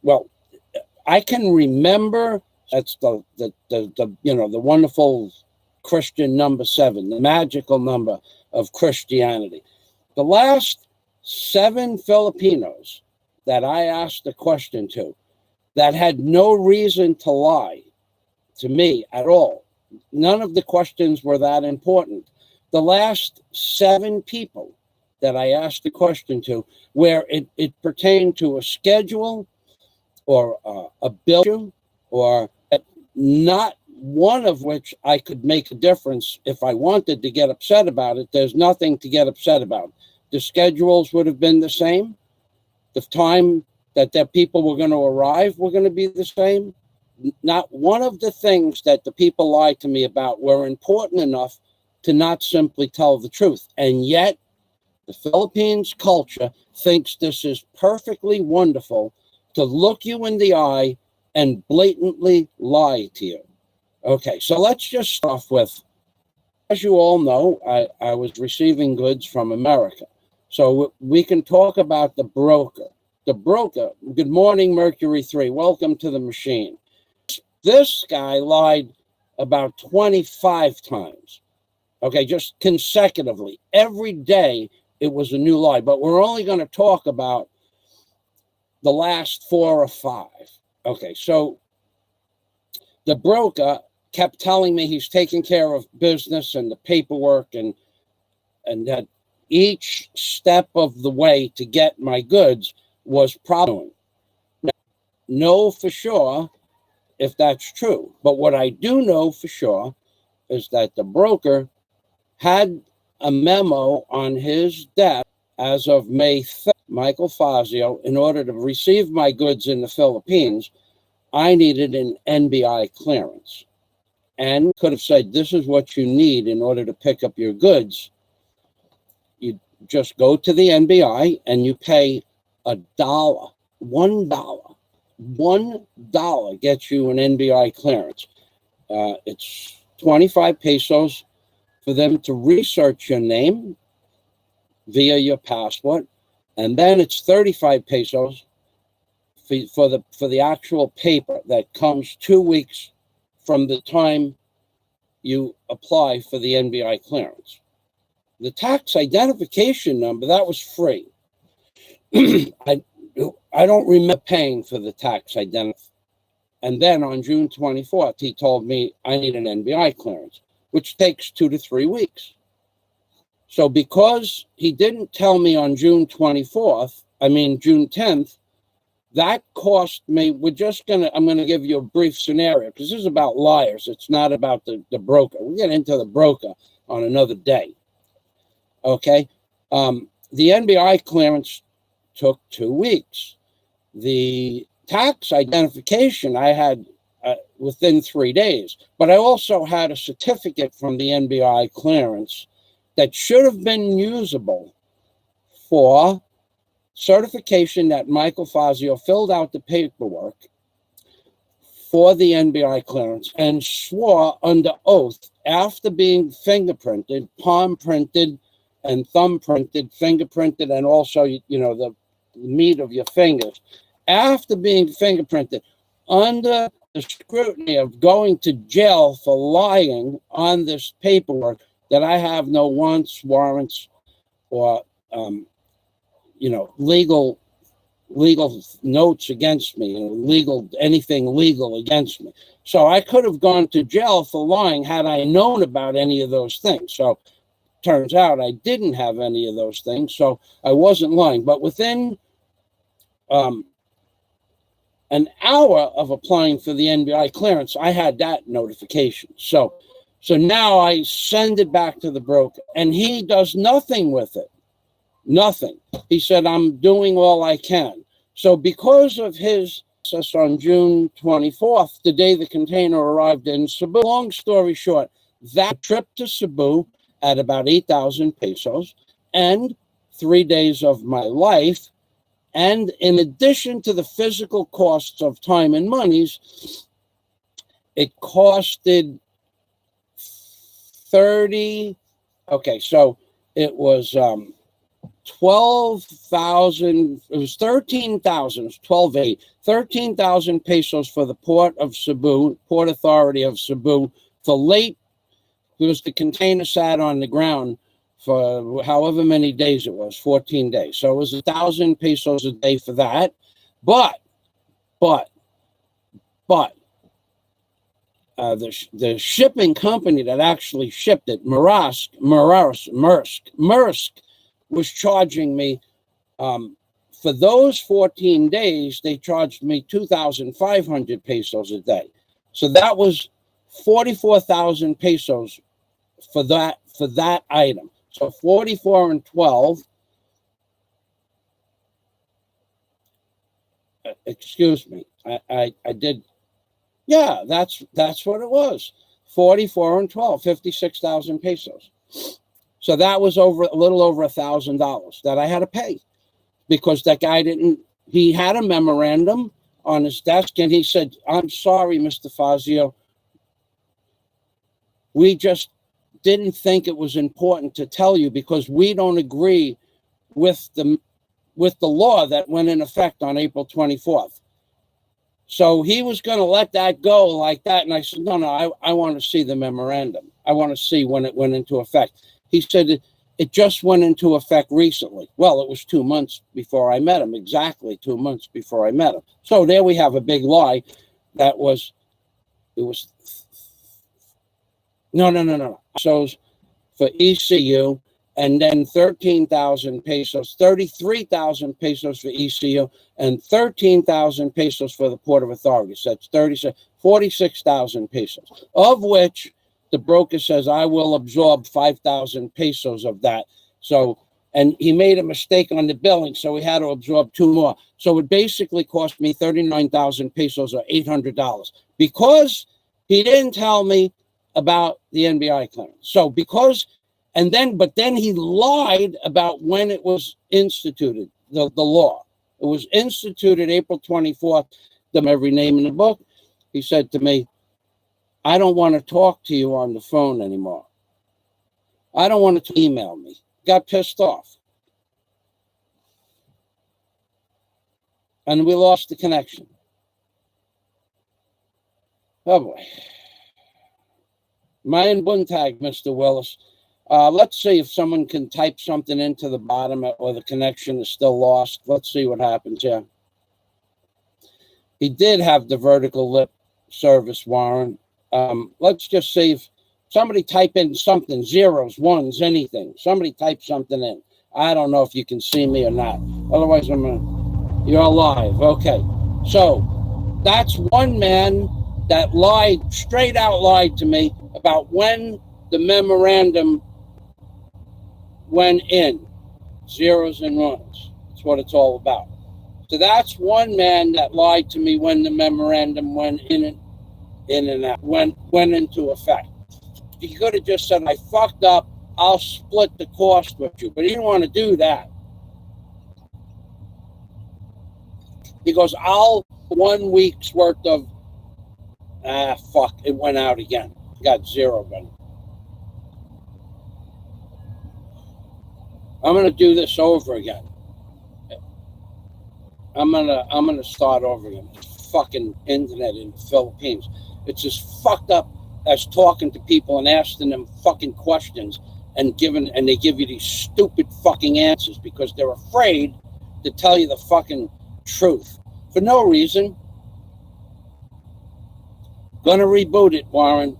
Well, I can remember that's the wonderful Christian number 7, the magical number of Christianity. The last 7 Filipinos that I asked a question to that had no reason to lie to me at all. None of the questions were that important. The last 7 people that I asked the question to, where it pertained to a schedule or a bill, or not one of which I could make a difference if I wanted to get upset about it. There's nothing to get upset about. The schedules would have been the same. The time that the people were going to arrive were going to be the same. Not one of the things that the people lied to me about were important enough to not simply tell the truth. And yet, the Philippines culture thinks this is perfectly wonderful to look you in the eye and blatantly lie to you. Okay, so let's just start off with, as you all know, I was receiving goods from America. So we can talk about the broker. The broker, good morning, Mercury 3, welcome to the machine. This guy lied about 25 times, okay, just consecutively. Every day it was a new lie, but we're only going to talk about the last 4 or 5. Okay, so the broker kept telling me he's taking care of business and the paperwork and that each step of the way to get my goods was problem. Know for sure if that's true. But what I do know for sure is that the broker had a memo on his desk as of May 3rd, Michael Fazio, in order to receive my goods in the Philippines, I needed an NBI clearance. And could have said, this is what you need in order to pick up your goods. You just go to the NBI and you pay $1. $1 gets you an NBI clearance. It's 25 pesos for them to research your name via your passport, and then it's 35 pesos for the actual paper that comes 2 weeks from the time you apply for the NBI clearance. The tax identification number, that was free. I don't remember paying for the tax identification. And then on June 24th, he told me I need an NBI clearance, which takes 2 to 3 weeks. So because he didn't tell me on June 10th, that cost me, I'm going to give you a brief scenario, because this is about liars. It's not about the broker. We'll get into the broker on another day. Okay. The NBI clearance took 2 weeks. The tax identification I had within 3 days, but I also had a certificate from the NBI clearance that should have been usable for certification that Michael Fazio filled out the paperwork for the NBI clearance and swore under oath after being fingerprinted, palm printed, and thumb printed, fingerprinted, and also, the meat of your fingers. After being fingerprinted, under the scrutiny of going to jail for lying on this paperwork, that I have no wants, warrants, or legal notes against me, anything legal against me. So I could have gone to jail for lying had I known about any of those things. So turns out I didn't have any of those things, so I wasn't lying. But within an hour of applying for the NBI clearance, I had that notification. So now I send it back to the broker, and he does nothing with it. Nothing. He said, I'm doing all I can. So because of his process on June 24th, the day the container arrived in Cebu, long story short, that trip to Cebu at about 8,000 pesos and 3 days of my life, and in addition to the physical costs of time and monies, it costed 30. Okay, so it was 12,000, it was 13,000, it was 12,800, 13,000 pesos for the Port of Cebu, Port Authority of Cebu, for late, because the container sat on the ground for however many days it was, 14 days. So it was 1,000 pesos a day for that. But the shipping company that actually shipped it, Maersk, was charging me, for those 14 days, they charged me 2,500 pesos a day. So that was 44,000 pesos for that item. So 44 and 12, excuse me, I did, yeah, that's what it was. 44 and 12, 56,000 pesos. So that was a little over $1,000 that I had to pay, because that guy he had a memorandum on his desk, and he said, "I'm sorry, Mr. Fazio, we just didn't think it was important to tell you because we don't agree with the law that went in effect on April 24th. So he was going to let that go like that. And I said, no, I want to see the memorandum. I want to see when it went into effect. He said it just went into effect recently. Well, it was 2 months before I met him, exactly 2 months before I met him. So there we have a big lie. No. So for ECU, and then 13,000 pesos, 33,000 pesos for ECU, and 13,000 pesos for the Port of Authority. So that's 46,000 pesos, of which the broker says I will absorb 5,000 pesos of that. So, and he made a mistake on the billing, so we had to absorb 2 more. So it basically cost me 39,000 pesos or $800 because he didn't tell me about the NBI claim. So but then he lied about when it was instituted, the law. It was instituted April 24th, every name in the book. He said to me, I don't want to talk to you on the phone anymore. I don't want to email me. Got pissed off. And we lost the connection. Oh boy. Mein Buntag, Mr. Willis. Let's see if someone can type something into the bottom or the connection is still lost. Let's see what happens here. He did have the vertical lip service, Warren. Let's just see if somebody type in something, zeros, ones, anything. Somebody type something in. I don't know if you can see me or not. Otherwise, you're live. Okay. So that's one man that straight out lied to me about when the memorandum went in. Zeros and ones. That's what it's all about. So that's one man that lied to me when the memorandum went in and out, went into effect. He could have just said, I fucked up, I'll split the cost with you. But he didn't want to do that. He goes, 1 week's worth of, fuck, it went out again. Got zero money. I'm going to do this over again. I'm gonna start over again. Fucking internet in the Philippines. It's as fucked up as talking to people and asking them fucking questions and they give you these stupid fucking answers because they're afraid to tell you the fucking truth for no reason. Gonna reboot it, Warren.